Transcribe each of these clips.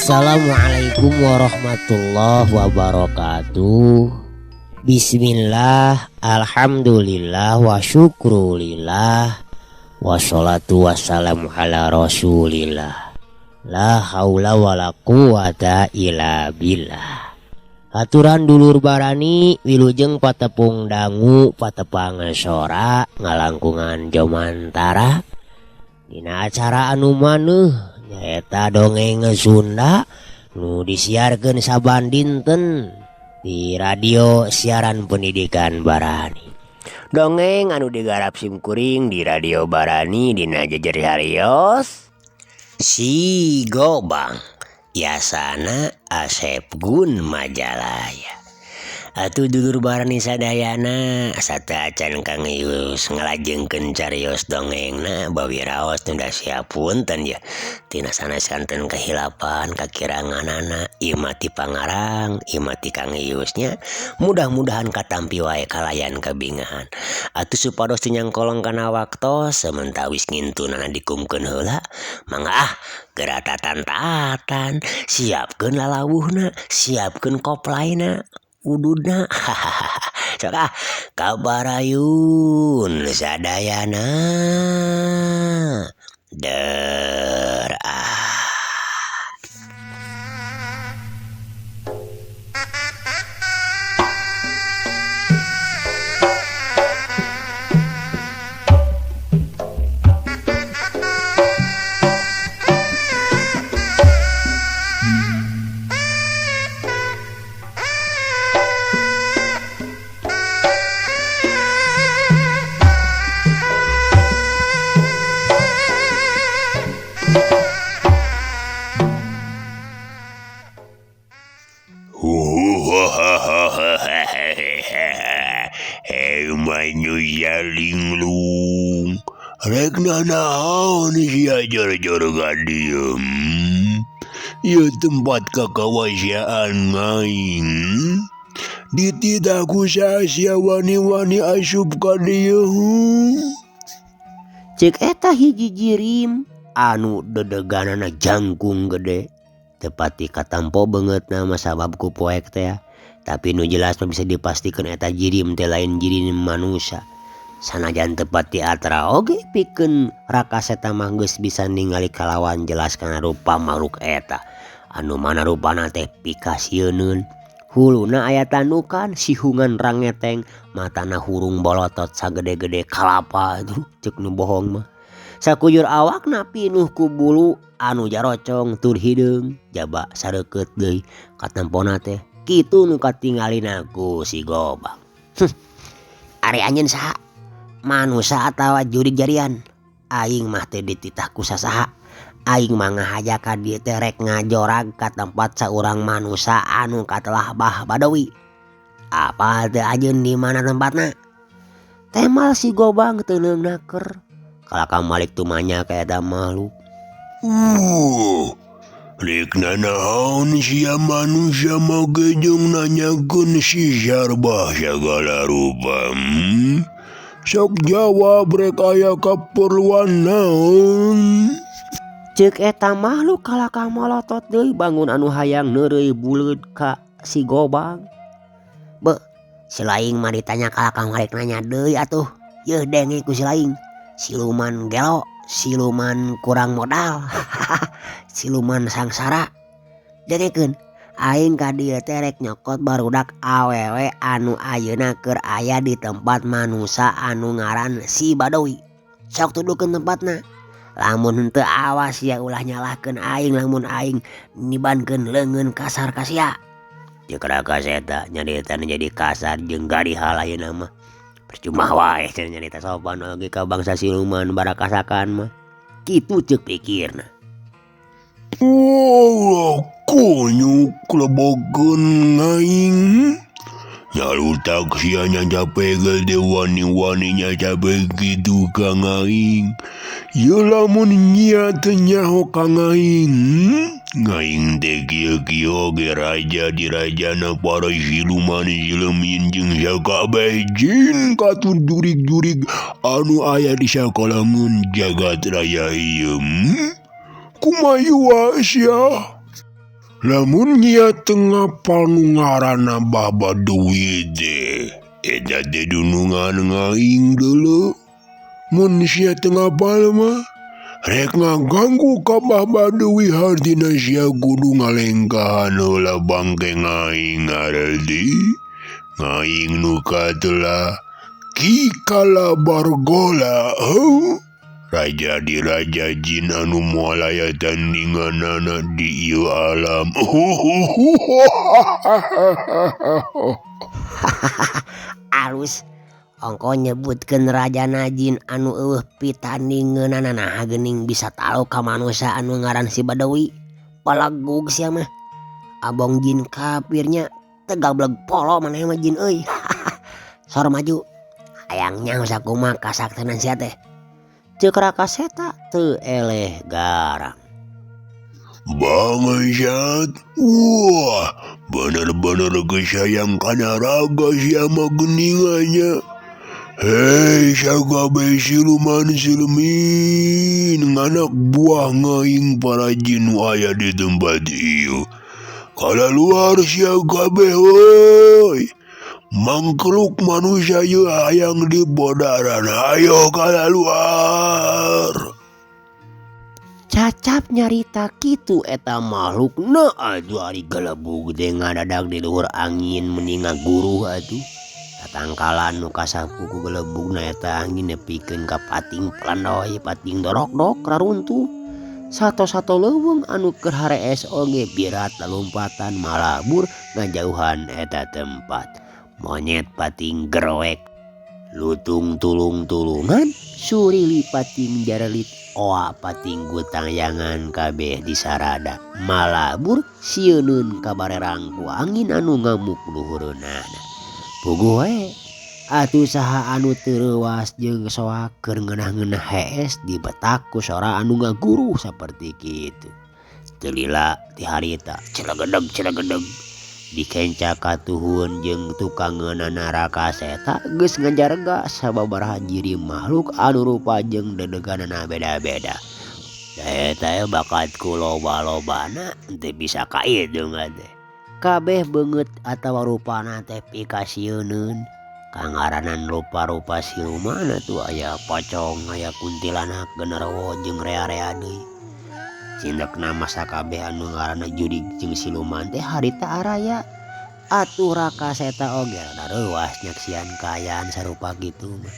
Assalamualaikum warahmatullahi wabarakatuh. Bismillah, alhamdulillah, wa syukrulillah, wassalatu wassalamu ala rasulillah. La haula wa la quwata illa billah. Aturan dulur barani wilujeng patepung dangu patepang sora ngalangkungan jomantara dina acara anu maneuh nyaeta dongeng Sunda nu disiarkeun saban dinten di radio siaran pendidikan Barani. Dongeng anu digarap simkuring di radio Barani dina jejer harios Si Gobang, yasana Asep Gun Majalaya. Atuh dulur Barani sadayana sataacan Kang Yus ngalajengkeun carios dongengna bawi raos tunda siapunten ya tina sanes-santen kehilapan kakiranganana imati pangarang imati Kang Yusnya mudah-mudahan katampi wae kalayan kabingahan atuh supados nyangkolong kana waktos sementawis ngintunana dikumkeun heula mangga geura tatan-tatan siapkeun lalawuhna siapkeun koplaina ududna sok kabarayun sadayana der Manusia linglung rekna naon sia jor-jor gadiem ieu tempat kakawasiaan ngaing dititaku sia wani-wani asup ka dieu cek eta hiji jirim anu dedeganana jangkung gede tepati katampo banget nama sabab ku poek teh tapi nu jelas bisa dipastikan eta jirim teh lain jirim manusia sanajan tepat di atra oge pikeun rakaseta mah geus bisa ningali kalawan jelas kana rupa makhluk eta anu mana rupana teh pikasieun huluna aya tanukan sihungan rangeteng matana hurung bolotot sagede-gede kalapa aduh ceuk nu bohong mah sakujur awakna pinuh ku bulu anu jarocong tur hideung jaba sareukeut deui katampona teh kitu nu katinggalin aku si Gobang. Ari anjeun saha? Manusia atawa jurig jarian? Aing mah teh dititah ku sasaha. Aing mah ngahaja ka dieu teh rek ngajorag ka tempat saurang manusia anu katelah bah badawi. Apal teh ajeun di mana tempatna? Temal si Gobang teu neunaker. Kalaka malik tumanya ka eta makhluk. Rekna naon sia manusia mau gejong nanyakeun si Syarbah sagala rupa sok jawab rek aya kaperluan naon Ceuk eta makhluk kalaka molotot deui bangun anu hayang neureui buleud ka si Gobang. Be, si laing mah ditanya kalaka marek nanya deui atuh. Yeuh denge ku si laing. Siluman gelo, siluman kurang modal. Siluman sangsara. Dengekeun, aing ka dieu teh rek nyokot barudak awewe anu ayeuna keur aya di tempat manusia anu ngaran si Badawi. Sok tuduhkeun tempatna. lamun henteu awas ya ulah nyalahkeun aing lamun aing nibankeun leungeun kasar ka sia. Ceuk Raka Seta nyarita jadi kasar jeung gariha layeuna mah. Percuma wae cenah nyarita sopan oge ka bangsa siluman barakasakan mah. Kitu ceuk pikirna. Wah, konyuk lebageun ngaing. Nyalutak sia nya capegel de wani-waninya cabe gitu ka ngaing. Ya lamun nya teu nyaho ka ngaing. Ngaing teh kieu-kieu oge raja di rajana para siluman silemin jeung sakabeh jin katur jurig-jurig anu aya di sakalangeun jagat raya ieu. Kumaha sia? Lamun nya teu ngapal nu ngaranna Baba Dewi teh, eta teh dunungan ngaing deuleu. Mun sia teu ngapal mah, rek ngaganggu ka Baba Dewi hartina sia kudu ngalengkahan heula bangke ngaing ngareldi. Ngaing nu katelah Ki Kalabargola, raja di raja jin anu moal aya tandinganana di ieu alam. Alus ongko nyebutkeun rajana jin anu eueuh pitandingeunana nah geuning bisa tahu ka manusia anu ngaran si Badawi. Palagug sia mah. Abong jin kafirnya tegableg polo maneh mah jin euy. Sor maju. Hayangnya sakumaha kasaktinan sia teh. Ceuk Raka Seta teu eleh garang. Bangsat, wah bener-bener kesayang kana raga sia mah geuningannya. Hei sakabeh siluman silemin nganak buah ngaing para jin nu aya di tempat ieu. Kalaluar sia kabeh woi. Mangkruk manusia ieu hayang di bodaran, ayo kalaluar. Cacap nyarita kitu eta makhlukna atuh ari gelebug teh ngadadak di luhur angin mending ngaguruh atuh. Tatangkalan nu kasapu ku gelebugna eta angin nepikeun ka pating pelandoy pating dorok-dok raruntuh. Sato-sato leuweung anu keur harees oge birat lalumpatan malabur ngajauhan eta tempat. Monyet pating gerowek lutung tulung-tulungan surili pating jarelit oa pating gutangyangan kabeh disarada malabur sieuneun kabarerang ku angin anu ngamuk luhureunana. Puguh we atuh saha anu teu reuas jeung soak keur ngeunah-ngeunah hees dibetak ku sora anu ngaguruh saperti kitu. Teu lila ti harita celegedeg dikenca katuhun jeung tukangeunana Raka Seta geus ngajarga sababaraha jiri makhluk anu rupa jeung dedeganana beda-beda. Da eta bakat ku loba-lobana teu bisa kaideung teh. Kabeh beungeut atawa rupana teh pikasieun. Kangaranan rupa-rupa siluman atuh aya pocong, aya kuntilanak, genderuwo jeung rea-rea deui. Cindekna masa kabeh anu ngaranna jurig jeung siluman teh harita araya. Atuh Raka Seta oge rada reuas nyaksian kaayaan sarupa kitu mah.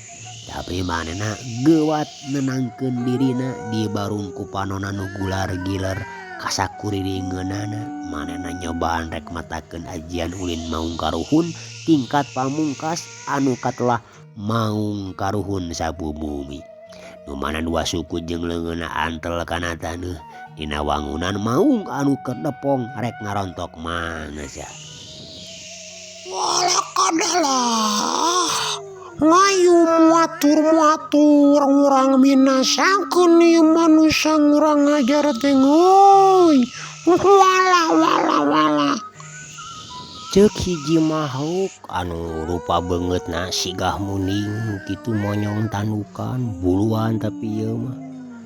Tapi manehna geuwat nenangkeun dirina dibarung ku panonna nu gular-giler kasakuriringeunana. Manehna nyobaan rek matakeun ajian ulin maung karuhun tingkat pamungkas anu katelah maung karuhun sabu bumi. Nu mana dua suku jeung leungeunna antel kana taneuh. Dina wangunan maung anu keur depong rek ngarontok mana sia. Walakadalah ngayu muatur urang minasangkeun ieu manusia urang ngajar teh euy. Wala. Ceuk hiji makhluk anu rupa beungeutna sigah muning kitu monyong tandukan buluan tapi ieu mah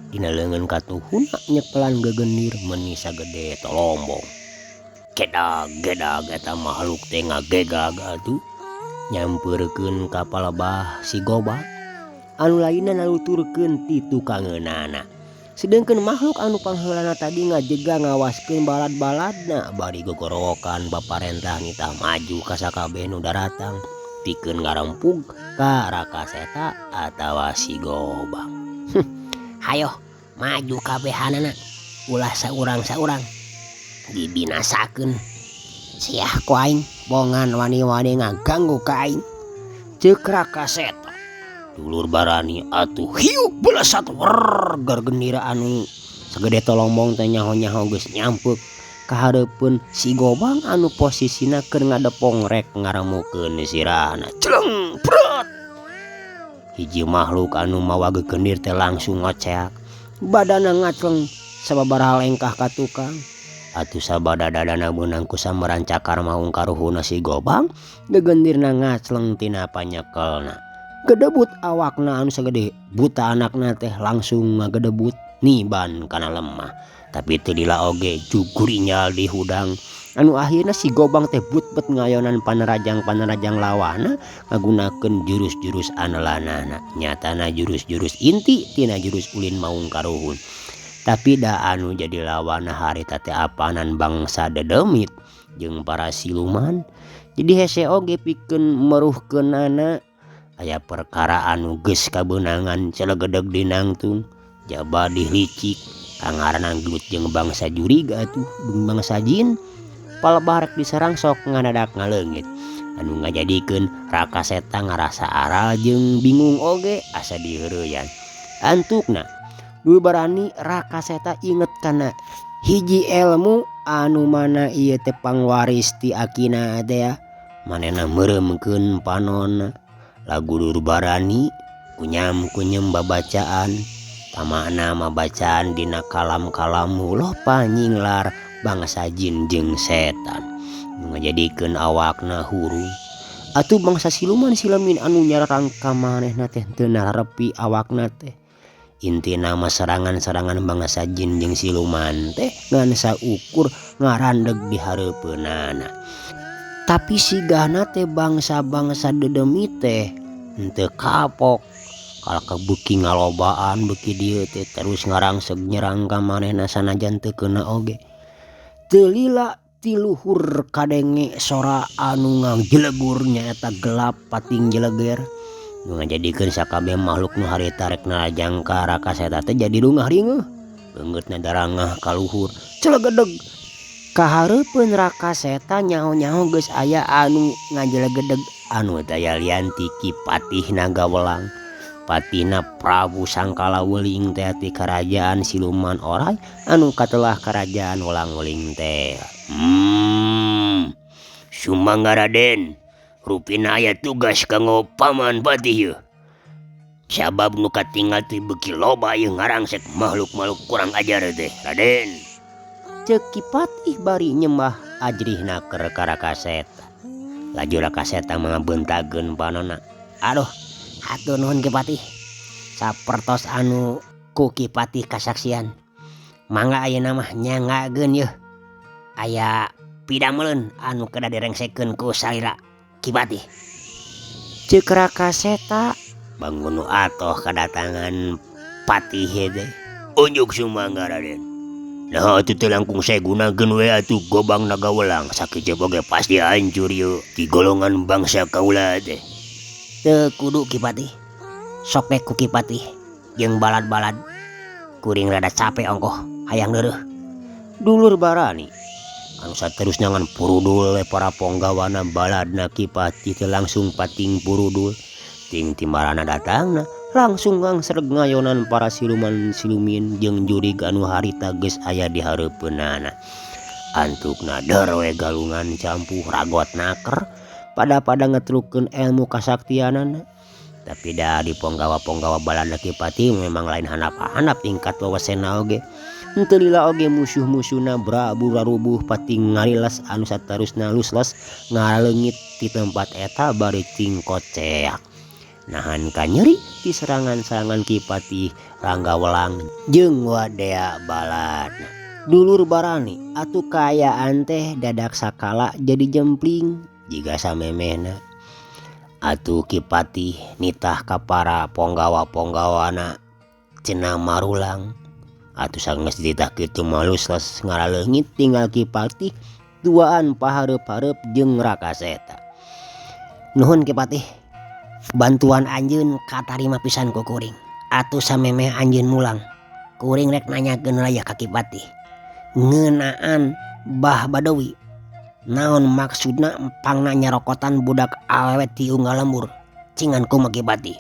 dina leungeun katuhuna nyeklan gegenir meuni sagede tolombong. Gedag eta makhluk teh ngagegag atuh nyampeurkeun ka palebah si Gobak anu lainna naluturkeun ti tukangeunana. Sedengkeun makhluk anu pangheulana tadi ngajega ngawaskeun balad-baladna bari gogorowokan paparentah nitah maju ka sakabeh nu daratang pikeun ngarempug ka Raka Seta atawa si Gobak. Hayo maju kabehanana ulah saurang-saurang dibinasakeun. Siah ku aing bongan wani-wani ngaganggu ka aing. Ceuk Raka Seta. Dulur Barani atuh hiuk belasat gar genira anu sagede tolombong teh nyaho-nyaho geus nyampuk ka hareupeun si Gobang anu posisina keur ngadepong rek ngaramukeun sirahna. Celeng prot. Hiji makhluk anu mawa gegendir teh langsung ngoceak. Badana ngacleng sababaraha lengkah ka tukang. Atuh sabadadana meunang ku sameran cakar maung karuhuna si Gobang, gegendirna ngacleng tina panyekelna. Gedebut awakna anu sagede buta anakna teh langsung ngagedebut niban kana lemah. Tapi teu lila oge jugur inyal di hudang. Anu akhirna si Gobang teh butbet ngayonan panerajang-panerajang lawana ngagunakeun jurus-jurus anelanana. Nyatana jurus-jurus inti tina jurus ulin maung karuhun. Tapi da anu jadi lawana harita teh apanan bangsa dedemit jeung para siluman. Jadi hese oge pikeun meruhkeunana aya perkara anu geus kabeunangan celegedeg dinangtung jaba dilicik kangaranna gelut jeung bangsa juriga atuh jeung bangsa jin. Palebarek diserang sok ngadadak ngaleungit anu ngajadikeun Raka Seta ngarasa aral jeung bingung oge asa diheureuyan. Antukna Dulur Barani Raka Seta inget kana hiji ilmu anu mana ieu teh pangwaris ti akina teh ya. Manehna meureumkeun panonna. Lagu Dulur Barani kunyam-kunyem babacaan. Tamana mah bacaan dina kalam-kalam ulah panyinglar bangsa jin jeung setan. Ngajadikeun awakna huru. Atuh bangsa siluman-silumin anu nyerang ka manehna teh teu narepi awakna teh. Intina mah serangan-serangan bangsa jin jeung siluman teh ngan saukur ngarandeg di hareupeunana. Tapi sigana teh bangsa-bangsa dedemit teh henteu kapok. Kalau kebeuki ngalobaan beuki dieu teh terus ngarangseg nyerang ka manehna sanajan teu keuna oge. Teu lila ti luhur kadenge sora anu ngajelegur nyaeta gelap pating jeleger. Nu ngajadikeun sakabeh makhluk nu harita rek narajang ka Raka Seta teh jadi rungah ringeuh. Beungeutna darangah ka luhur. Celegedeg. Ka hareupeun Raka Seta nyaho-nyaho geus aya anu ngajelegedeg anu daya lian ti Kipatih Nagawelang. Patina Prabu Sangkalaweuling teh ti karajaan siluman oray anu katelah karajaan Welang-weling teh. Sumangga Raden. Rupina aya tugas kanggo paman patih yeuh. Sabab nu katinggal teh beuki loba ieu ngarangsek makhluk-makhluk kurang ajar teh Raden. Ceuk Kipatih bari nyembah ajrihna keur ka Raka Seta. Laju Raka Seta mangabentageun panonna. Aduh, hatur nuhun Kipatih. Sapertos anu ku Kipatih kasaksian. Mangga ayeuna mah nyangageun yeuh. Aya pidameleun anu kedah direngsekeun ku salira Kipatih. Ceuk Raka Seta bangun atoh kedatangan patih teh. Unjuk sumangga Raden. Nah atuh teh langkung saya gunakeun we atuh Gobang Nagawelang sakejep oge pasti hancur yeuh di golongan bangsa kaula teh. Teu kudu Kipatih. Sok we ku Kipatih jeung balad-balad kuring rada capek ongkoh hayang deureuh. Dulur Barani anu saterusna ngan purudul para ponggawana baladna Kipatih teh langsung pating purudul. Ting timbalana datangna langsung ngangsreg ngayonan para siluman-silumin jeung jurig anu harita geus aya di hareupeunana. Antukna der we galungan campuh ragot naker pada ngetrukeun ilmu kasaktianana. Tapi da di ponggawa-ponggawa baladna Kipatih memang lain handap-handap tingkat wawasenna oge. Henteu lila oge musuh-musuhna brabuh-rarubuh pating ngarilas anu saterusna lusles ngaleungit ti tempat eta bari ting koceak. Nahan ka nyeri ti serangan-serangan Kipatih Ranggawelang jeung wadea baladna. Dulur Barani atuh kaayaan teh dadak sakala jadi jempling jiga samemehna. Atuh Kipatih nitah ka para ponggawa-ponggawana cenah marulang. Atuh sanggeus dititah kitu malusles ngaraleungit tinggal Kipatih duaan pahareup-hareup jeung Raka Seta. Nuhun Kipatih. Bantuan anjeun katarima pisan ku kuring. Atuh samemeh anjeun mulang. kuring rek nanyakeun raya ka Kipati ngeunaan Bah Badawi naon maksudna empangna nyarokotan budak awewe ti unggal lembur cingan kumaha Kipati.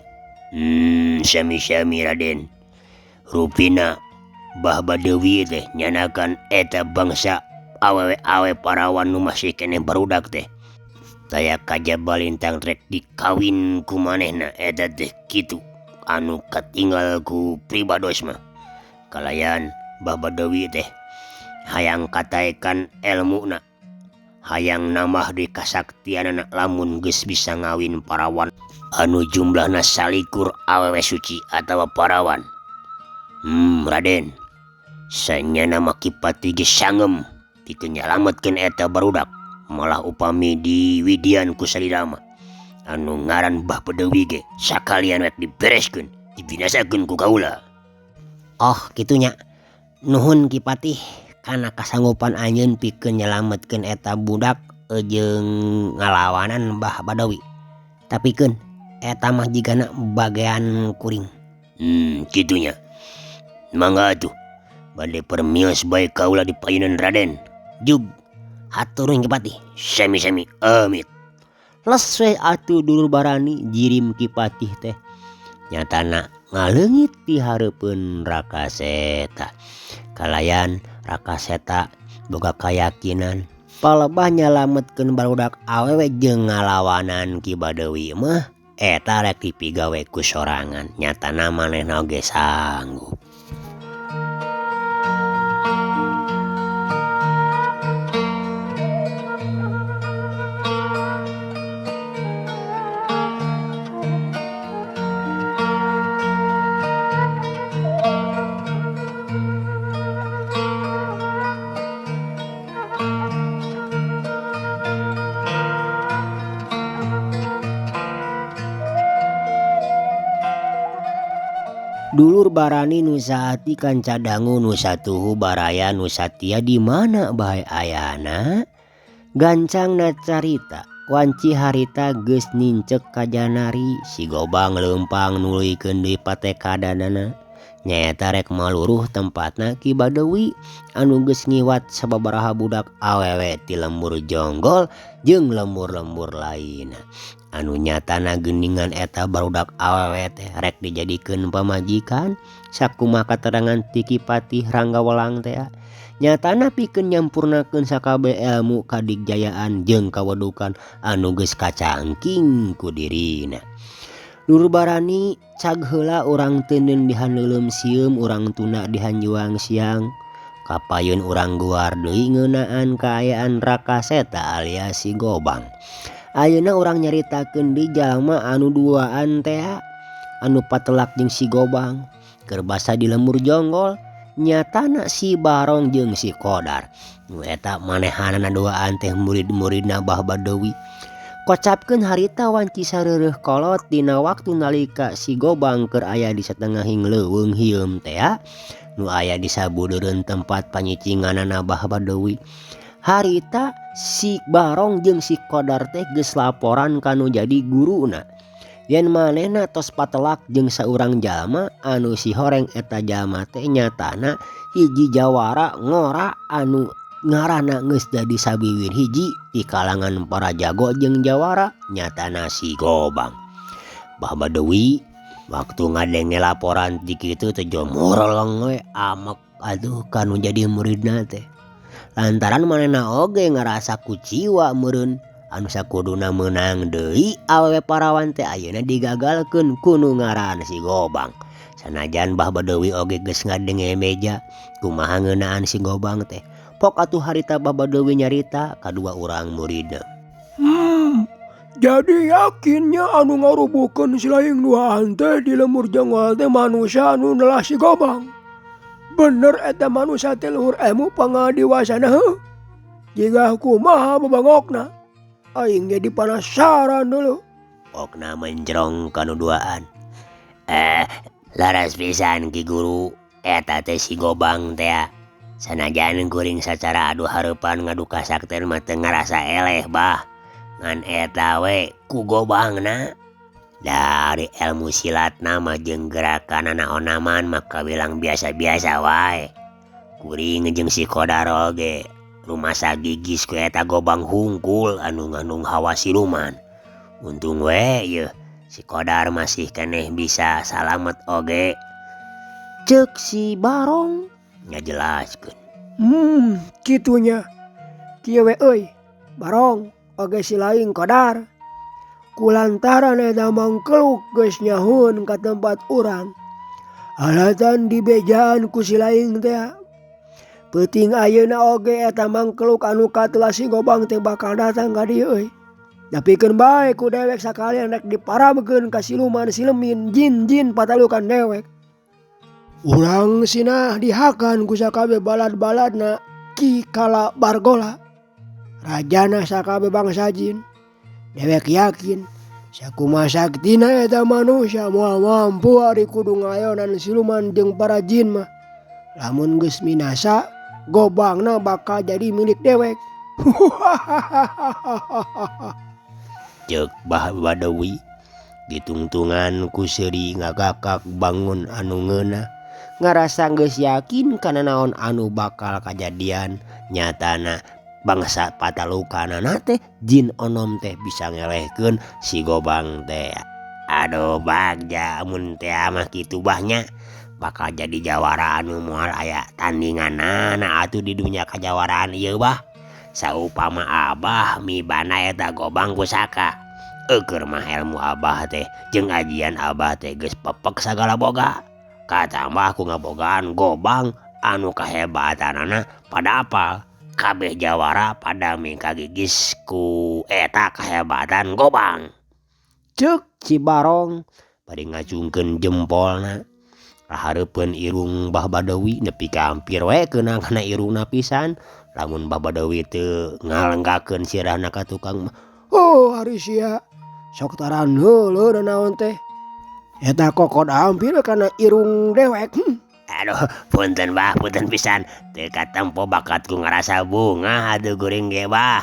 Sami-sami Raden. Rupina Bah Badawi teh nyanakan eta bangsa awewe parawan nu masih keneh barudak teh. Taya kajaba lintang rek dikawin ku manehna eta teh kitu anu katinggal ku pribados mah. Kalayan Bah Badawi teh hayang kataekan elmuna, hayang nambah di kasaktianana lamun geus bisa ngawin parawan anu jumlahna salikur awewe suci atawa parawan. Raden, sanyana mah Kipati geus sangem pikeun nyalametkeun eta barudak. Malah upami diwidian ku salila mah anu ngaran Bah Badawi ge sakalian rek dibereskeun, dibinasakeun ku kaula. Oh kitunya. Nuhun Kipati kana kasanggupan anjeun pikeun nyalametkeun eta budak jeung ngalawanan Bah Badawi. Tapikeun eta mah jigana bagean kuring. Kitunya. Mangga atuh. Bade permios bae kaula dipayunan Raden. Jug. Haturin Kipati. Sami-sami amit. Les we atuh dulur barani jirim Kipati teh. Nyatana ngaleungit di hareupeun Rakaseta. Kalayan Rakaseta boga kayakinan palebah nyalametkeun barudak awewe jeung ngalawanan Ki Badawi mah eta rek dipigawe ku sorangan. Nyatana manehna oge sanggup. Dulur barani nu saati kanca dangu nu satuhu baraya nu satia di mana bae ayana. Gancangna carita wanci harita geus nincek ka janari si Gobang leumpang nuluykeun deui patekadanana. Nyaeta rek maluruh tempatna Ki Badawi anu geus ngiwat sababaraha budak awewe ti lembur jonggol jeung lembur-lembur lainna. Anu nyatana geuningan eta barudak awewe teh rek dijadikeun pamajikan sakumaha katerangan ti Kipati Ranggawalang teh. Nyatana pikeun nyampurnakeun sakabeh ilmu kadigjayaan jeung kawedukan anu geus kacangking ku dirina. Dulur barani cag heula urang teuneun dihaneuleum sieum urang tuna dihanjuang siang. Kapayun urang guar deui ngeunaan kaayaan Rakaseta alias si Gobang. Ayeuna urang nyaritakeun di jalma anu duaan teh anu patelak jeung si Gobang keur basa di lembur jonggol. Nyatana si Barong jeung si Kodar nu eta manehanana duaan teh murid-muridna Bah Badawi. Kocapkeun harita wanci sareureuh kolot dina waktu nalika si Gobang keur aya di satengahing leuweung hieum teh nu aya di sabudeureun tempat panyicinganana Bah Badawi. Harita si Barong jeung si Kodar teh geus laporan kanu jadi guruna. Yen manehna tos patelak jeung saurang jalma anu si horeng eta jalma teh nyatana hiji jawara ngora anu ngaranna geus jadi sabiwir hiji di kalangan para jago jeung jawara nyatana si Gobang. Bah Badawi waktu ngadenge laporan ti kitu teh jomorolong we amek aduh kanu jadi muridna teh. Lantaran manehna oge ngarasa kuciwa meureun anu sakuduna meunang deui awewe parawan teh ayeuna digagalkeun ku nu ngaran si Gobang. Sanajan Bah Badawi oge geus ngadenge meja kumaha ngeunaan si Gobang teh. Pok atuh harita Bah Badawi nyarita kadua urang muridna. Jadi yakinnya anu ngarubukeun si laing duaan teh di lembur jonggol teh manusia anu neulah si Gobang. Bener eta manusia teh luhur ilmu pangadiwasana heuh. Jiga kumaha babangokna? Aing jadi penasaran dulu. Okna menjrong kanu duaan. Laras pisan Ki Guru, eta teh si Gobang teh. Sanajan kuring sacara adu hareupan ngadu kasakten mah teu ngarasa eleh bah. Ngan eta we ku Gobangna. Dari ilmu silat nama jeung gerakan naon-naman maka bilang biasa-biasa wae. Kuring jeung si Kodar oge rumasa gigis ku eta gobang hungkul anu ngandung hawa siluman. Untung we ye si Kodar masih keneh bisa salamet oge. Cek si Barong ngajelaskeun. Kitunya. Kieu we euy, Barong oge si laing Kodar. Kulantaran eta mangkeluk geus nyahun ka tempat urang. Alatan dibejaan ku si laing teh. Peuting ayeuna oge eta mangkeluk anu katelah si Gobang teh bakal datang ka dieu euy. Dapikeun bae ku dewek sakalian rek diparamkeun ka siluman silemin jin-jin patalukan dewek. Urang sinah dihakan ku sakabeh balad-baladna Ki Kala Bargola. Rajana sakabeh bangsa jin. Dewek yakin sakumaha saktina eta manusia moal mampu ari kudu ngayonan siluman jeung para jin mah. Lamun geus minasa gobangna bakal jadi milik dewek. Cek Bah Badawi ditungtungan ku seuri ngagakak bangun anu ngeunah. Ngarasa geus yakin kana naon anu bakal kajadian. Nyatana bangsa patalukanana teh jin onom teh bisa ngelehkeun si Gobang teh. Aduh bagja mun teh mah kitu bahnya bakal jadi jawara anu moal aya tandinganana atuh di dunia kajawaraan ieu bah. Saupama Abah mibana eta Gobang pusaka. Eukeur mah ilmu Abah teh jeung ajian Abah teh geus pepek sagala boga. Katambah ku ngabogaan Gobang anu kahebatanana pada apal. Kabeh jawara pada mingka gigis ku eta kahebatan Gobang. Cek si Barong bari ngacungkeun jempolna. Rahareupeun irung Bah Badawi nepi ka hampir we keunang kana irungna pisan. Lamun Bah Badawi teu ngalenggakeun sirahna ka tukang mah. Oh hari sia sok taran heuleuh naon teh. Eta kokod hampir kana irung dewek. Aduh punten Bah punten pisan. Teu katempo bakatku ngarasa bunga atuh guring ge Bah.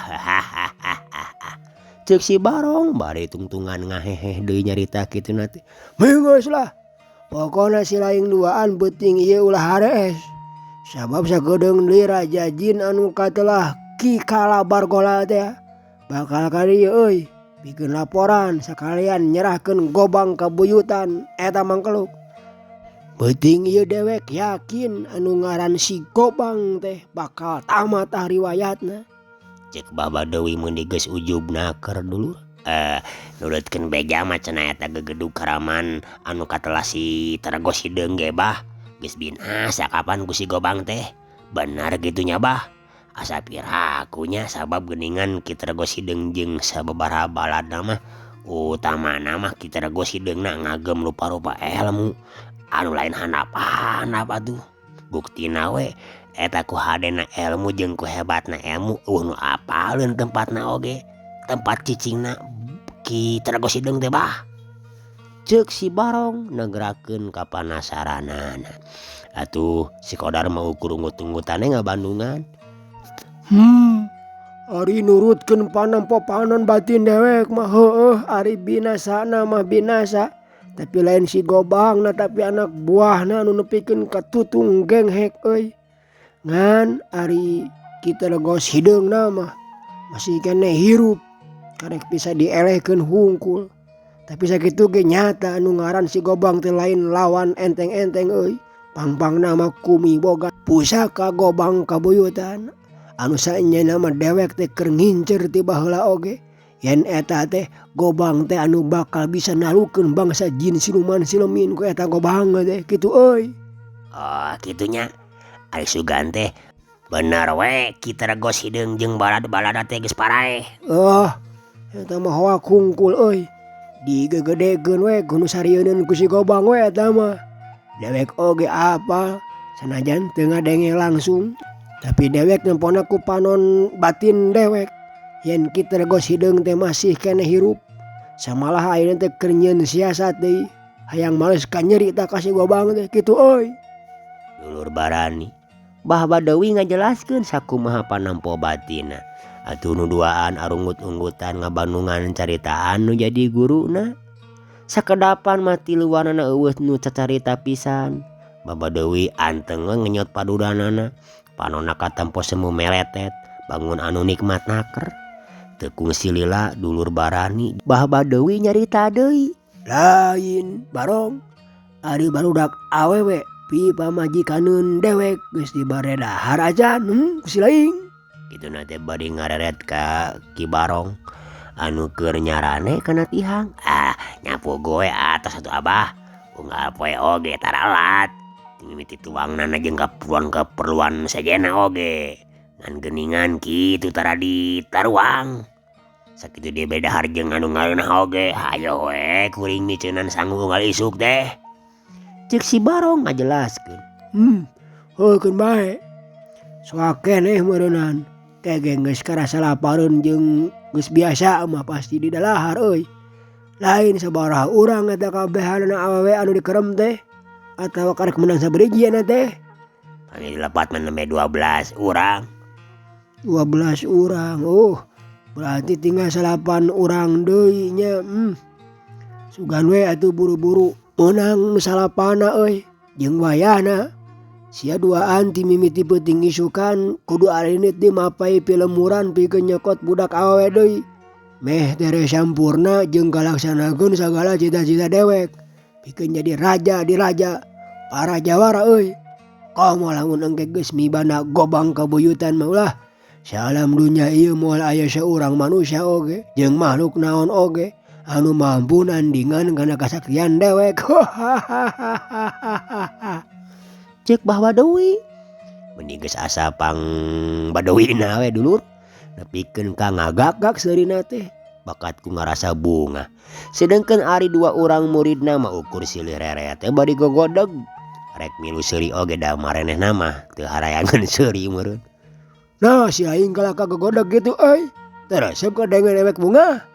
Cek si Barong bari tungtungan ngaheheh deui nyarita kituna teh. Meungeus lah. Pokona si laing duaan beuting ieu ulah harees. Sabab sagedeung deui raja jin anu katelah Ki Kala Bargola teh bakal ka dieu euy pikeun laporan sakalian nyerahkeun Gobang ka buyutan eta mangkeluk. Beuting ieu dewek yakin anu ngaran si Gobang teh bakal tamat riwayatna. Cek Bah Badawi mun geus ujubna keur dulur. Nurutkeun beja mah cenah eta gegedug karaman anu katelah si Taragosi Deung ge Bah. Geus binasa kapan ku si Gobang teh. Benar gitunya Bah. Asa pirakunya sabab geuningan Ki Taragosi Deung jeung sababaraha baladna mah utamana mah Ki Taragosi Deungna ngagem rupa-rupa ilmu anu lain handap-handap atuh. Buktina we eta ku hadena ilmu jeung ku hebatna ilmu nu apaleun tempatna oge. Tempat cicingna Ki Taragosi Deung teh Bah. Cek si Barong negerakeun kapanasaranana. Atuh si Kodar mau ukur ungut-ungutane ngabandungan. Ari nurutkeun panampo panon batin dewek mah heueuh ari binasana mah binasa. Tapi lain si Gobangna tapi anak buahna anu nepikeun ka tutung genghek euy. Ngan ari Ki Taragosi Deungna mah masih keneh hirup. Karek bisa dielehkeun hungkul. Tapi sakitu ge nyata anu ngaran si Gobang teh lain lawan enteng-enteng euy. Pangpangna mah kumi boga pusaka Gobang kabuyutan. Anu saenyana mah dewek teh keur ngincer ti baheula oge. Yen eta teh Gobang teh anu bakal bisa nalukeun bangsa jin siluman silemin ku eta Gobang teh kitu euy. Oh kitunya. Ari sugan teh bener we Ki Taragosi Deung jeung balad-balada teh geus paraeh. Eta mah hoak hungkul euy. Digegedekeun we kudu sarieun ku si Gobang we eta mah. Dewek oge apal sanajan teu ngadenge langsung. Tapi dewek nempona ku panon batin dewek. Yen Ki Taragosi Deung teh masih keneh hirup. Samalah ayeuna teh keur nyieun siasat deui. Hayang males ka nyerita ka si Gobang teh kitu euy. Dulur barani Bah Badawi ngajelaskeun sakumaha panampo batinna. Atuh nu duaan arungut-unggutan ngabandungan caritaan nu jadi guruna. Sakedapan mati luarana eueuh nu cacarita pisan. Babadewi anteng ngenyot padudanana. Panonna katampo semu meletet. Bangun anu nikmat naker. Tekung silila dulur barani. Babadewi nyarita deui. Lain barong ari barudak awewe pi pamajikaneun dewek geus dibere dahar aja kusilaing. Kitu nanti bade ngareret ka Ki Barong anu keur nyarane kana tihang. Nyapu goe atas satu abah. Unggal poe oge taralat. Mimiti tuangna jeung keperluan sajena oge. Ngan geuningan kitu tara ditaruang. Sakitu dia beda harjeng anu ngareunah oge. Hayo we kuring miceunana sanggup unggal isuk teh. Cek si Barong ngajelaskeun. Heukeun bae. Soakeneh meureunnan. Kege geus karasa lapareun jeung geus biasa mah pasti di dalahar euy. Lain sabaraha urang eta kabehanana awewe anu dikerem teh atawa karek menang saberiji na teh. Pami dilepat menembe 12 urang. 12 urang. Berarti tinggal 8 urang deui nya. Sugan we atuh buru-buru menang salapana euy. Jeung wayahna sia duaan ti mimiti peuting isukan kudu arinit di mapai pilemuran pikeun nyokot budak awewe deui. Meh tere sampurna jeung kalaksanakeun sagala cita-cita dewek. Pikeun jadi raja di raja. Para jawara euy. Komo lamun engke geus mibana gobang kabuyutan mah ulah. Salam dunya ieu moal aya saurang manusia oge jeung makhluk naon oge anu mampu nandingan kana kasaktian dewek. Cek Bah Badowi. Mending geus asa pang badowina we dulur. Nepikeun ka ngagak-gak seurina teh. Bakatku ngarasa bunga. Sedengkeun ari 2 urang muridna mah ukur silih reret teh bari gogodeg. Rek milu seuri oge da marenehna mah teu harayangan seuri meureun. Nah si aing kalaka gogodeg gitu euy. Teresep ka dengan ewek bunga.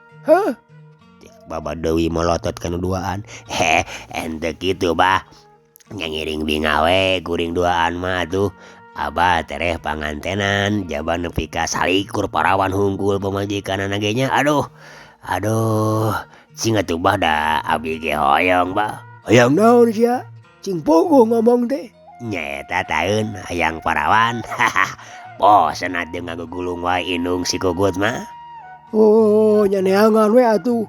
Cek Bah Badowi melotot kana duaan. Ente kitu bah. Nyangiring binga we kuring duaan mah tuh. Abah tereh pangantenan jaban nepi ka salikur parawan hungkul pamajikanana ge nya. Aduh. Cing atuh bah da abdi ge hoyong bah. Hayang naon sia? Cing pogo ngomong teh. Nya eta taeun hayang parawan. Bosen atuh ngagugulung wae indung si Kugut mah. Nya neangan we atuh.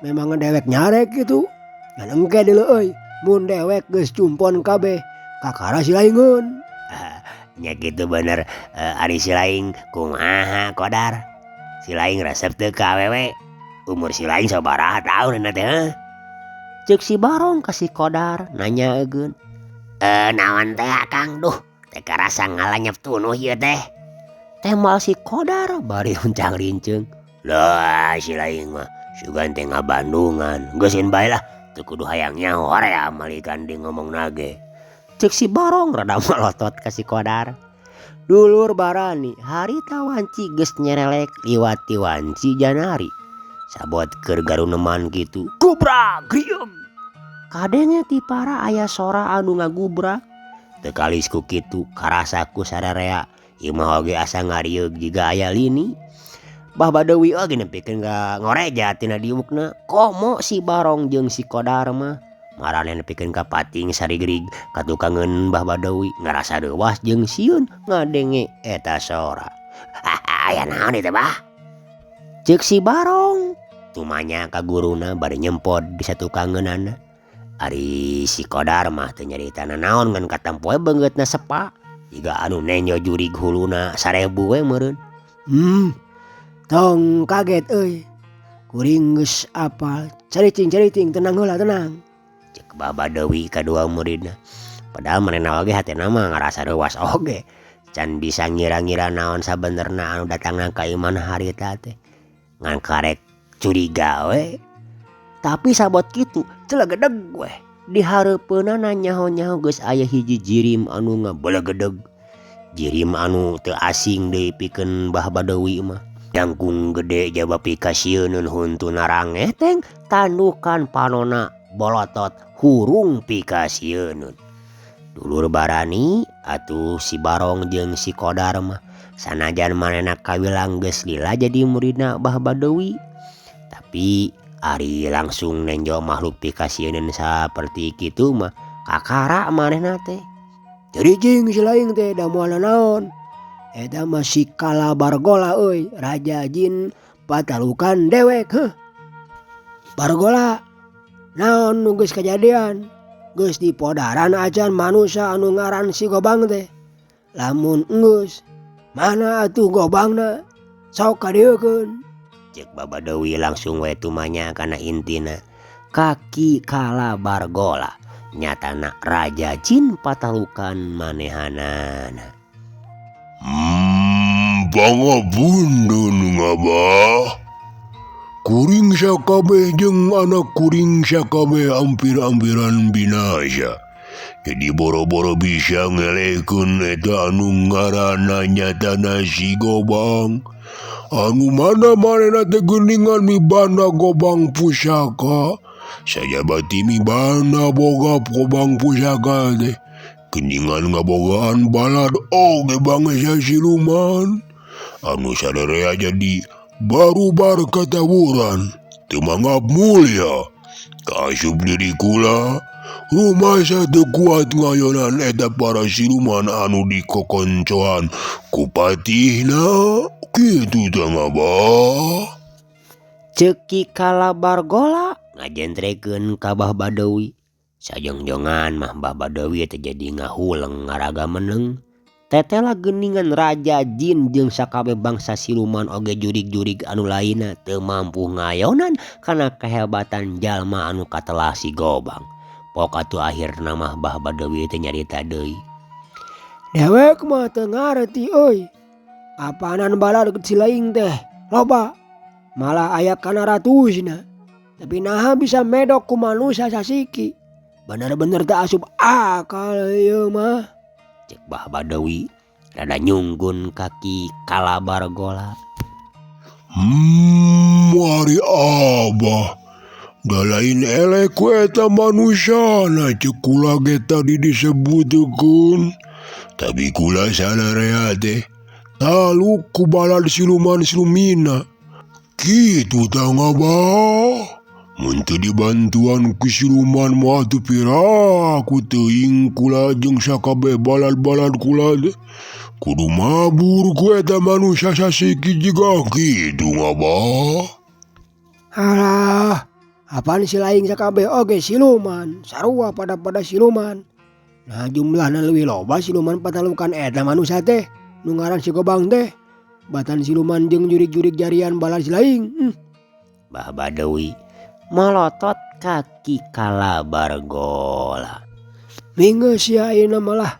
Memang dewek nyarek gitu. Ngan engke deuleu euy. Mun dewek geus cumpon kabeh kakara silaingeun. Nya gitu bener. Ari silaing kumaha Kodar? Silaing resep teu ka awewe. Umur silaing sabaraha taun na teh? Cek si Barong ka si Kodar nanyaeun. Naon teh Kang? Duh, teh karasa ngalanyep tunuh ieu teh. Teh moal si Kodar bari runcang rinceung. Lah silaing mah sugan teh ngabandungan. Geusin bae lah. Teu kudu hayang nyaho area malikan di ngomong nage. Cek si Barong rada melotot ka si Kodar. Dulur barani harita wanci geus nyerelek liwati wanci janari. Sabot keur garuneman kitu. Gubrak grieg. Kadenya ti para aya sora anu ngagubrak. Teu kalis ku kitu karasaku sararea ieu mah oge asa ngarieg jiga aya lini. Bah Badowi oge nepikeun ka ngoreja tina diukna. Komo si Barong jeung si Kodar mah marane nepikeun ka pating sarigrig katukangeun Bah Badowi ngarasa deuwas jeung sieun ngadenge eta sora. Aya naon ieu teh Bah? Cek si Barong. Tumanya ka guruna bari nyempod di satukangeunana. Ari si Kodar mah teu nyaritana naon ngan katampoe beungeutna sepa. Jiga anu nenyo jurig huluna 1000 we meureun. Tong kaget euy. Kuring geus apal. Cariting tenang heula tenang. Cek Bah Badowi kadua muridna. Padahal manehna oge hatena mah ngarasa reuwas oge. Can bisa ngira-ngira naon sabenerna anu datangna ka iman harita teh. Ngan karek curiga we. Tapi sabot kitu celegedeg we. Di hareupeunana nyaho-nyaho geus aya hiji jirim anu ngabelegedeg. Jirim anu teu asing deui pikeun Bah Badowi mah. Jangkung gede jaba pikasieun huntu narang eteng tandukan panona bolotot hurung pikasieun. Dulur barani atuh si Barong jeung si Kodar mah sanajan manehna kawilang geus lila jadi muridna Bah Badowi. Tapi Ari langsung nenjo makhluk pikasieun saperti kitu mah kakara manehna teh. Jadi jing si laing teh da moal naon. Eta mah si Kalabargola euy, raja jin patalukan dewek. Bargola, naon nu geus kajadian? Geus dipodaran acan manusia anu ngaran si Gobang teh. Lamun geus, mana atuh gobangna? Sok kadiekeun. Cek Babadewi langsung we tumanya kana intina. Kaki Kalabargola nyatana raja jin patalukan manehanana. Pangabundun ngabah. Kuring sakabeh jeung anak kuring sakabeh ampir-ampiran binasa. Jadi boro-boro bisa ngelekeun eta anu ngaranna nyatana si Gobang. Anu mana manehna teh geuningan mibanda Gobang Pusaka. Sajabati mibanda boga Gobang Pusaka teh. Geuningan ngabogaan balad oge bangsa siluman. Anu sadarea jadi barubar katawuran. Teu manggap mulia. Kaasup diri kula. Rumasa teu kuat ngayonan eta para siluman anu dikokoncoan ku patihna. Kitu tah ngabah. Ceki Kalabargola ngajentrekeun ka Bah Badawi. Sajongjongan mah Bah Badawi teh jadi ngahuleng ngaraga meneng. Tetela geuningan raja jin jeung sakabeh bangsa siluman oge jurig-jurig anu lainna teu mampu ngayonan kana kehebatan jalma anu katelah si Gobang. Pok atuh akhirna mah Bah Badawi teh nyarita deui. Dewek mah teu ngarti euy. Apaanan balad si laing teh loba. Malah aya kana ratusna. Tapi naha bisa medok ku manusia sasiki. Bener-bener teu asup akal ieu mah. Cek Bah Badawi rada nyunggun kaki Kalabargola. Ari abah. Da lain elek ku eta manusiana cek kula ge tadi disebutkeun. Tapi kula sadarea teh taluk ku balad siluman silumina. Kitu tah ngabah. Mun teu dibantuan ku siluman mah atuh piraku teuing kula jeung sakabeh balad-balad kula teh. Kudu mabur ku eta manusia sasiki jiga kitu ngabah. Alah, apaan si laing sakabeh oge siluman. Sarua pada siluman. Nah jumlahna leuwih loba siluman patalukan eta manusia teh. Nu ngaran si Gobang teh. Batan siluman jeung jurig-jurig jarian balad si laing. Bah Badawi melotot kaki Kalabargola. Minggeus sia ayeuna malah.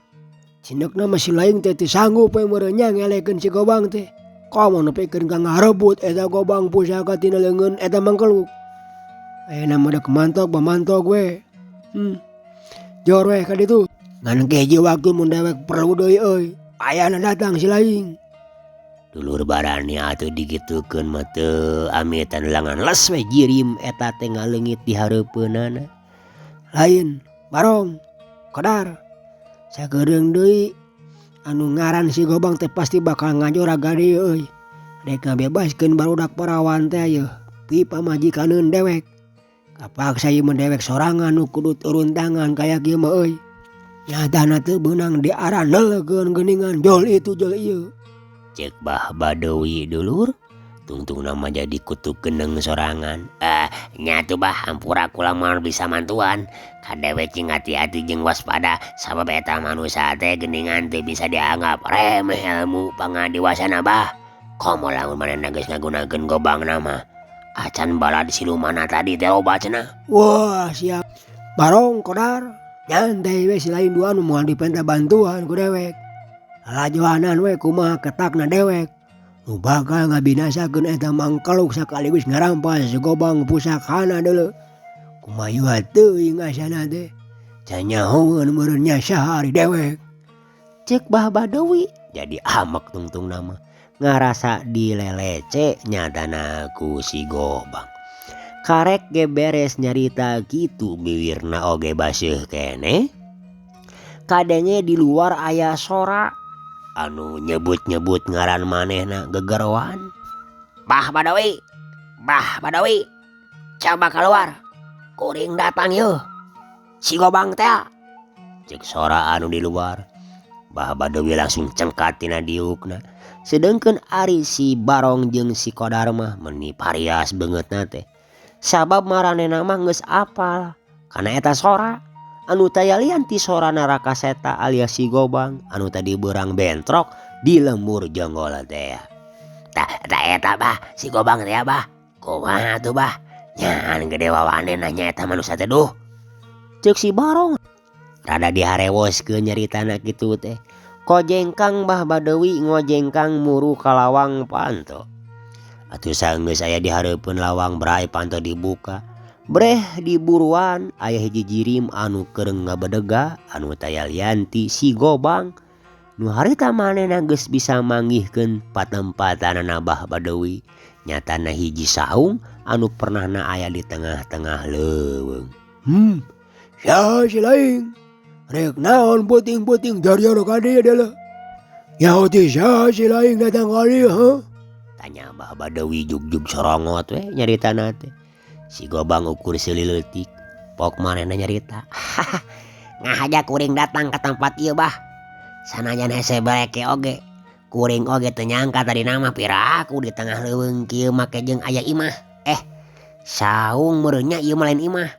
Cindekna mah si laing teh teu sanggup we meureunya ngelekeun si Gobang teh. Komo nepikeun ka ngarebut eta Gobang Pusaka tina leungeun eta mangkeluk. Ayeuna mah da kemantok bamantok we. Jor we ka ditu. Ngan keji waktu mun dewek perlu deui euy. Ayana datang si laing. Dulur barani atuh digitukeun mah teu amitan langan les we jirim eta teh ngaleungit di hareupeunana. Lain, Barong, Kodar. Sageureung deui anu ngaran si Gobang teh pasti bakal ngajora gade euy. Dek ngabebaskeun barudak parawan teh yeuh. Pi pamajikaneun dewek. Kapaksa ieu mah dewek sorangan nu kudu turun tangan kaya kieu mah euy. Nyatana teu beunang diaranelkeun geuningan jol itu jol ieu. Cek Bah Badawi dulur. Tungtung nama jadi kutu geneng sorangan. Nyatu bah hampura kula mah bisa mantuan. Kadewe cing hati-hati jeung waspada sabab eta manusia teh geuningan teu bisa dianggap remeh ilmu pangadiwasana bah. Komo lamun manehna geus ngagunakeun Gobangna mah. Acan balad silumana tadi teh loba cenah. Wah siap. Barong Kodar. Nyantai we si lain dua nu moal dipenta bantuan ku dewek. Lajohanan we kumaha ketakna dewek. Nu bakal ngabinasakeun eta mangkeluk sakaligus ngarampas si Gobang Pusakana deuleu. Kumaha teuing asana teh. Canyahoeun meureun nya sahari dewek. Cek Bah Badawi jadi amek tungtung nama. Ngarasa dilelece nyatana ku si Gobang. Karek ge beres nyarita gitu bibirna oge baseuh kene. Kadenge di luar aya sora anu nyebut-nyebut ngaran manehna gegerowan. Bah Badawi, Bah Badawi. Coba keluar. Kuring datang yeuh. Si Gobang teh. Cek sora anu di luar. Bah Badawi langsung cengkat tina diukna. Sedengkeun ari si Barong jeung si Kodar mah meuni parias beungeutna teh. Sabab maranehna mah geus apal kana eta sora anu taya lian ti sorana Rakaseta alias si Gobang anu tadi beurang bentrok di lembur jonggol teh. Tah eta bah si Gobang teh bah. Kumaha tuh bah? Nyan gede wawane nanya eta manusia teh duh. Cek si Barong rada diharewoskeun nyaritana kitu teh. Kojengkang Bah Badawi ngojengkang muru ka lawang panto. Atuh saenggeus aya di hareupeun lawang berai panto dibuka. Breh diburuan aya hiji jirim anu keureng ngabedega anu taya lian ti si Gobang. Nu harita manehna geus bisa manggihkeun patempatanna Bah Badawi. Nyatana hiji saung anu pernahna aya di tengah-tengah leuweung. Ya si laing. Rek naon puting-puting jariana ka dieu adalah. Nyaho teh saha si laing datang ka dieu heuh? Tanya Bah Badawi jug-jug sorongot we nyaritana teh. Si Gobang ukur seuleutik. Pok manehna nyarita. Ngahaja kuring datang ke tempat ieu bah. Sanajan hese bereke oge. Kuring oge teu nyangka tadi nama piraku di tengah leuweung kieu make jeung aya imah. Saung meureunnya ieu mah lain imah.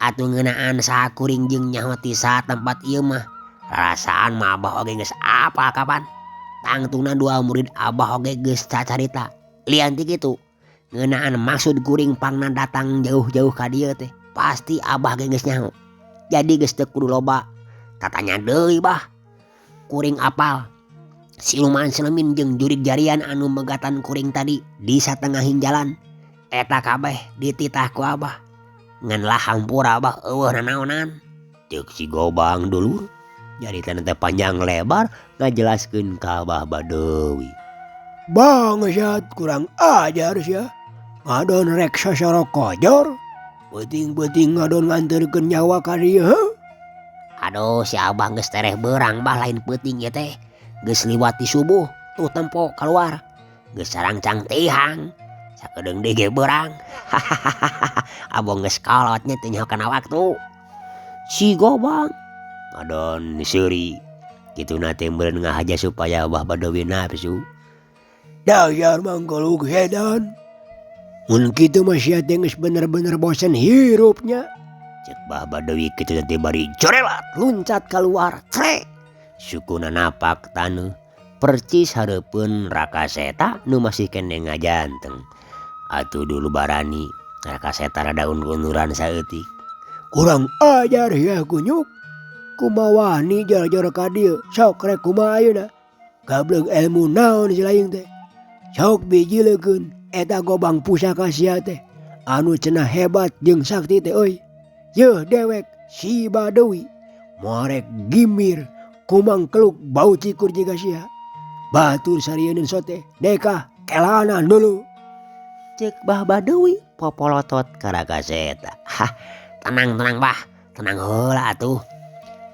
Atuh ngeunaan saha kuring jeung nyaho ti saha tempat ieu mah. Rasaan mah Abah oge geus apal kapan. Tangtungna dua murid Abah oge geus cacarita. Lian ti kitu. Ngeunaan maksud kuring pangna datang jauh-jauh ka dieu teh. Pasti Abah ge geus nyaho. Jadi geus teu kudu loba tatanya deui bah. Kuring apal. Siluman Selemin jeung jurig jarian anu megatan kuring tadi di satengahing jalan. Eta kabeh dititah ku Abah. Ngan lah hampura Abah eueuh nanaonan. Ceuk si Gobang dulur. Jaritana teh panjang lebar ngajelaskeun ka Abah Badawi. Bangsat kurang ajar sia. Ngadon rek sasara kojor. Penting-penting ngadon nganterkeun nyawa ka dieu heuh. Aduh si Abah geus tereh beurang bah lain peuting ieu teh. Geus liwat di subuh tuh tempo keluar. Geus sarang cang tihang. Sakedeung deui ge beurang. Abong geus kolot nya teu nyaho kana waktu. Si Gobang ngadon seuri. Kituna teh meureun ngahaja supaya Abah Badawi nafsu. Dasar mangkoluk sedan. Mun kitu mah sia teh geus bener-bener bosen hirupnya. Cek Bah Badawi kitu teh bari jorelat luncat keluar. Trek. Sukuna napak taneuh. Percis hareupeun Rakaseta nu masih kene ngajanteng. Atuh dulu barani Rakaseta rada undur-unduran saeutik. Kurang ajar ya kunyuk. Kumaha wani jara-jara ka dieu. Sok rek kumaha ayeuna. Gableug ilmu naon si laing teh. Sok bijileukeun eta Gobang pusaka sia teh. Anu cenah hebat jeung sakti teh euy. Yeuh dewek si Badawi. Moarek gimbir kumang keluk bau cikur jiga sia. Batur sarieun sote. Deka kelanan dulu. Cek Bah Badawi popolotot ka Rakaseta. Tenang Bah. Tenang heula atuh.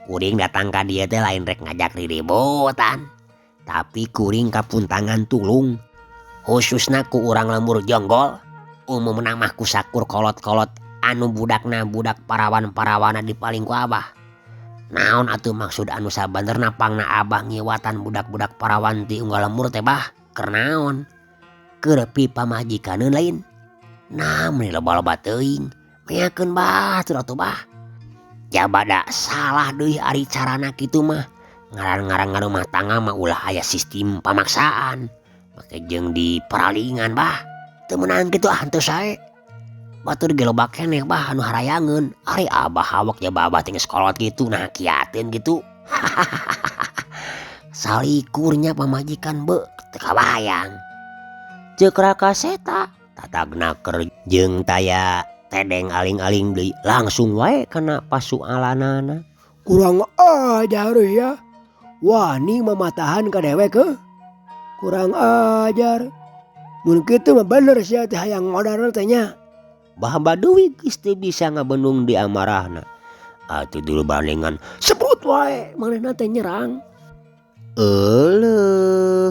Kuring datang ka dieu teh lain rek ngajak riributan. Tapi kuring kapuntangan tulung. Khususna ku urang lembur jonggol. Umumna mah ku sakur kolot-kolot anu budakna budak parawan-parawana dipaling ku Abah. Naon atuh maksud anu sabenerna pangna Abah ngiwatan budak-budak parawan ti unggal lembur teh Bah? Keur naon? Keur pipamajikaneun lain. Namun loba-loba teuing. Meyakeun batur atuh Bah. Jabada salah deui ari carana kitu mah. Ngaran-ngaran rumah tangga mah ulah aya sistem pamaksaan. Make jeung di peralingan Bah. Teu meunang kitu henteu sae. Batur ge loba keneh Bah anu harayangeun. Ari Abah awak ja Abah teh geus kolot kitu nah kiateun kitu. Salikurnya pamajikan beuh teu kabayang. Ceuk Rakaseta tatagna keur jeung taya tedeng aling-aling deui langsung wae kana pasualanana. Kurang ajar ya. Wani mamatahan ka dewek heuh. Kurang ajar. Mun kitu mah bener sia teh hayang modar teh nya. Bah Badawi geus teu bisa ngabendung di amarahna. Atuh dulu bandingan sebut wae manehna teh nyerang.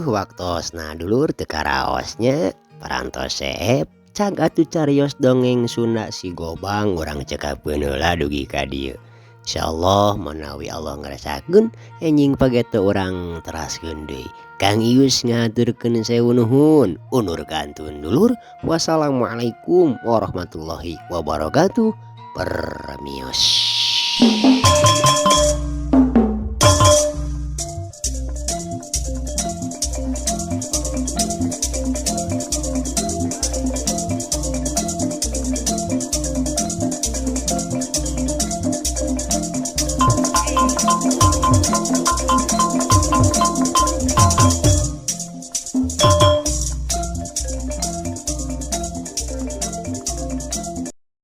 Waktosna dulur teu karaosnya parantos seep Cag atuh carios dongeng Sunda si Gobang urang cekapeun heula dugi ka dieu. Insyaallah manawi Allah ngarasakeun enjing pagete urang teraskeun deui. Kang Ius ngaturkeun sewu nuhun. Undur kantun dulur. Wassalamualaikum warahmatullahi wabarakatuh. Permios.